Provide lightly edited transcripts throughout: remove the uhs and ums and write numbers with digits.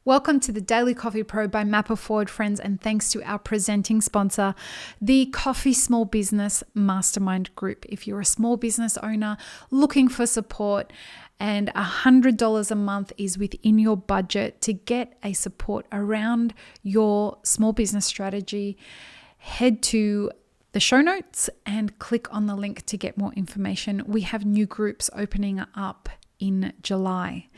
Welcome to the Daily Coffee Pro by Mapper Forward, friends, and thanks to our presenting sponsor, the Coffee Small Business Mastermind Group. If you're a small business owner looking for support and $100 a month is within your budget to get a support around your small business strategy, head to the show notes and click on the link to get more information. We have new groups opening up in July.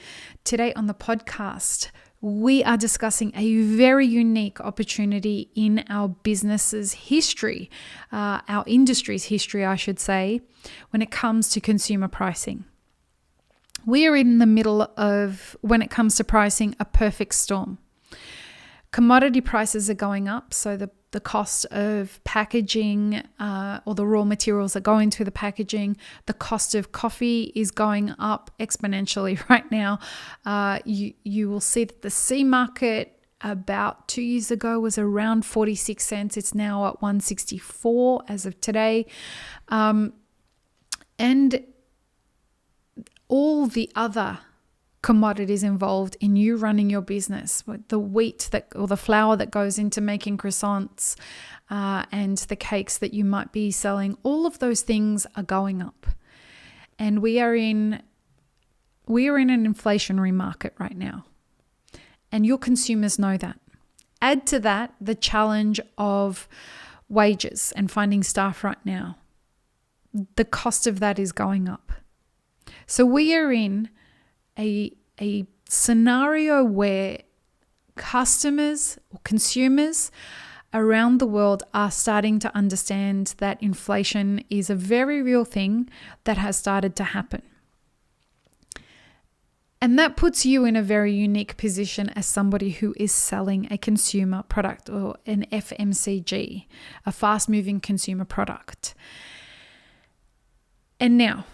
Today on the podcast, we are discussing a very unique opportunity in our business's history, our industry's history, I should say, when it comes to consumer pricing. We are in the middle of, when it comes to pricing, a perfect storm. Commodity prices are going up, so the cost of packaging or the raw materials that go into the packaging, the cost of coffee is going up exponentially right now. You will see that the C market about 2 years ago was around 46 cents. It's now at 164 as of today. And all the other commodities involved in you running your business, the wheat or the flour that goes into making croissants and the cakes that you might be selling, all of those things are going up. And we are in an inflationary market right now. And your consumers know that. Add to that the challenge of wages and finding staff right now. The cost of that is going up. So we are in a scenario where customers or consumers around the world are starting to understand that inflation is a very real thing that has started to happen. And that puts you in a very unique position as somebody who is selling a consumer product or an FMCG, a fast-moving consumer product. And now,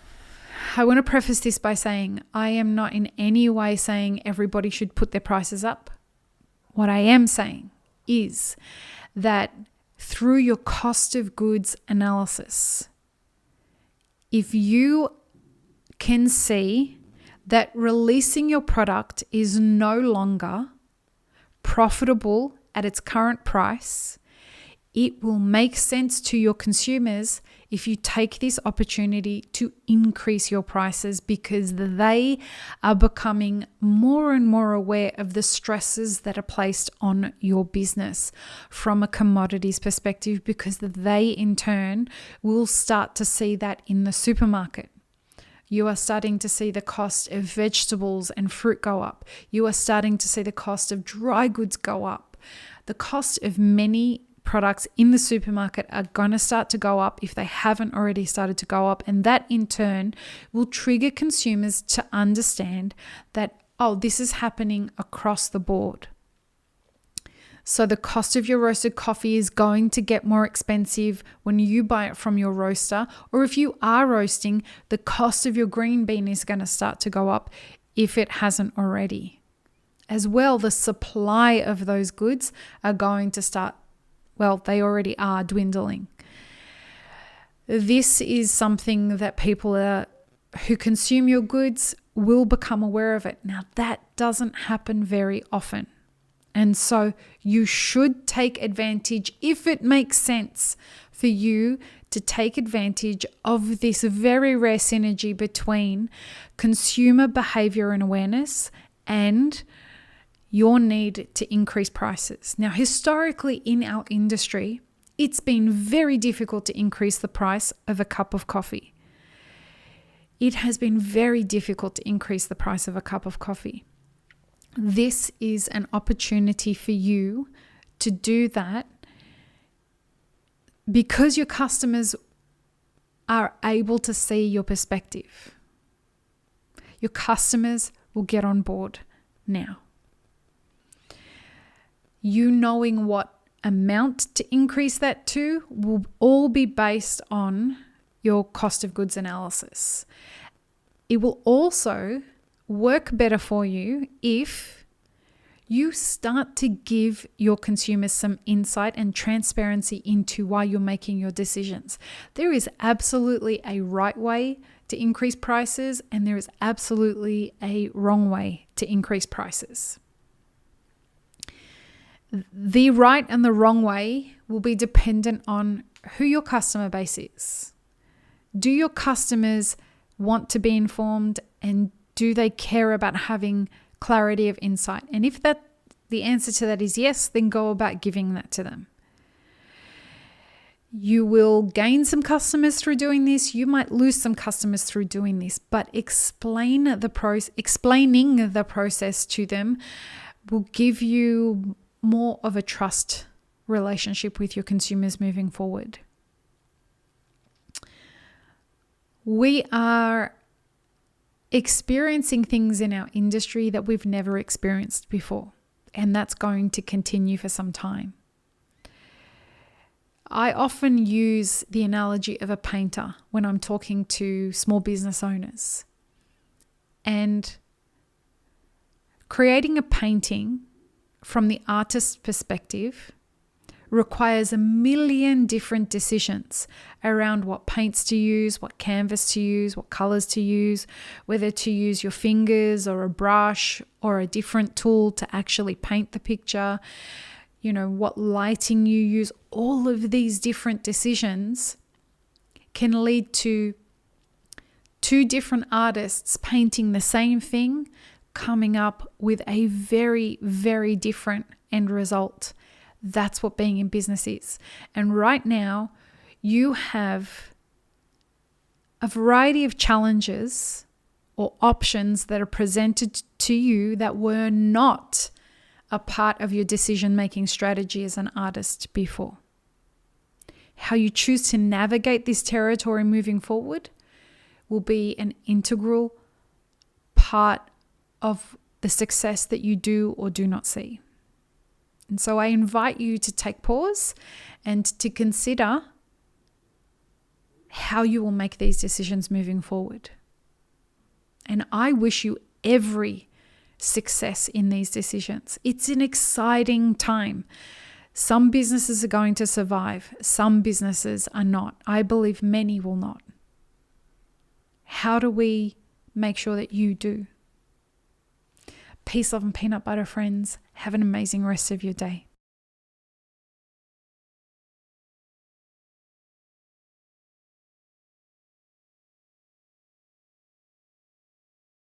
I want to preface this by saying I am not in any way saying everybody should put their prices up. What I am saying is that through your cost of goods analysis, if you can see that releasing your product is no longer profitable at its current price, it will make sense to your consumers if you take this opportunity to increase your prices, because they are becoming more and more aware of the stresses that are placed on your business from a commodities perspective, because they in turn will start to see that in the supermarket. You are starting to see the cost of vegetables and fruit go up. You are starting to see the cost of dry goods go up. The cost of many products in the supermarket are going to start to go up if they haven't already started to go up. And that in turn will trigger consumers to understand that, oh, this is happening across the board. So the cost of your roasted coffee is going to get more expensive when you buy it from your roaster. Or if you are roasting, the cost of your green bean is going to start to go up if it hasn't already. As well, the supply of those goods are going to start, well, they already are dwindling. This is something that people who consume your goods will become aware of it. Now, that doesn't happen very often. And so you should take advantage, if it makes sense for you to take advantage of this very rare synergy between consumer behavior and awareness and your need to increase prices. Now, historically in our industry, it's been very difficult to increase the price of a cup of coffee. It has been very difficult to increase the price of a cup of coffee. This is an opportunity for you to do that because your customers are able to see your perspective. Your customers will get on board now. You knowing what amount to increase that to will all be based on your cost of goods analysis. It will also work better for you if you start to give your consumers some insight and transparency into why you're making your decisions. There is absolutely a right way to increase prices, and there is absolutely a wrong way to increase prices. The right and the wrong way will be dependent on who your customer base is. Do your customers want to be informed, and do they care about having clarity of insight? And if the answer to that is yes, then go about giving that to them. You will gain some customers through doing this. You might lose some customers through doing this, but explaining the process to them will give you more of a trust relationship with your consumers moving forward. We are experiencing things in our industry that we've never experienced before, and that's going to continue for some time. I often use the analogy of a painter when I'm talking to small business owners. And creating a painting from the artist's perspective requires a million different decisions around what paints to use, what canvas to use, what colors to use, whether to use your fingers or a brush or a different tool to actually paint the picture, what lighting you use. All of these different decisions can lead to two different artists painting the same thing, coming up with a very, very different end result. That's what being in business is. And right now, you have a variety of challenges or options that are presented to you that were not a part of your decision-making strategy as an artist before. How you choose to navigate this territory moving forward will be an integral part of the success that you do or do not see. And so I invite you to take pause and to consider how you will make these decisions moving forward. And I wish you every success in these decisions. It's an exciting time. Some businesses are going to survive. Some businesses are not. I believe many will not. How do we make sure that you do? Peace, love, and peanut butter, friends. Have an amazing rest of your day.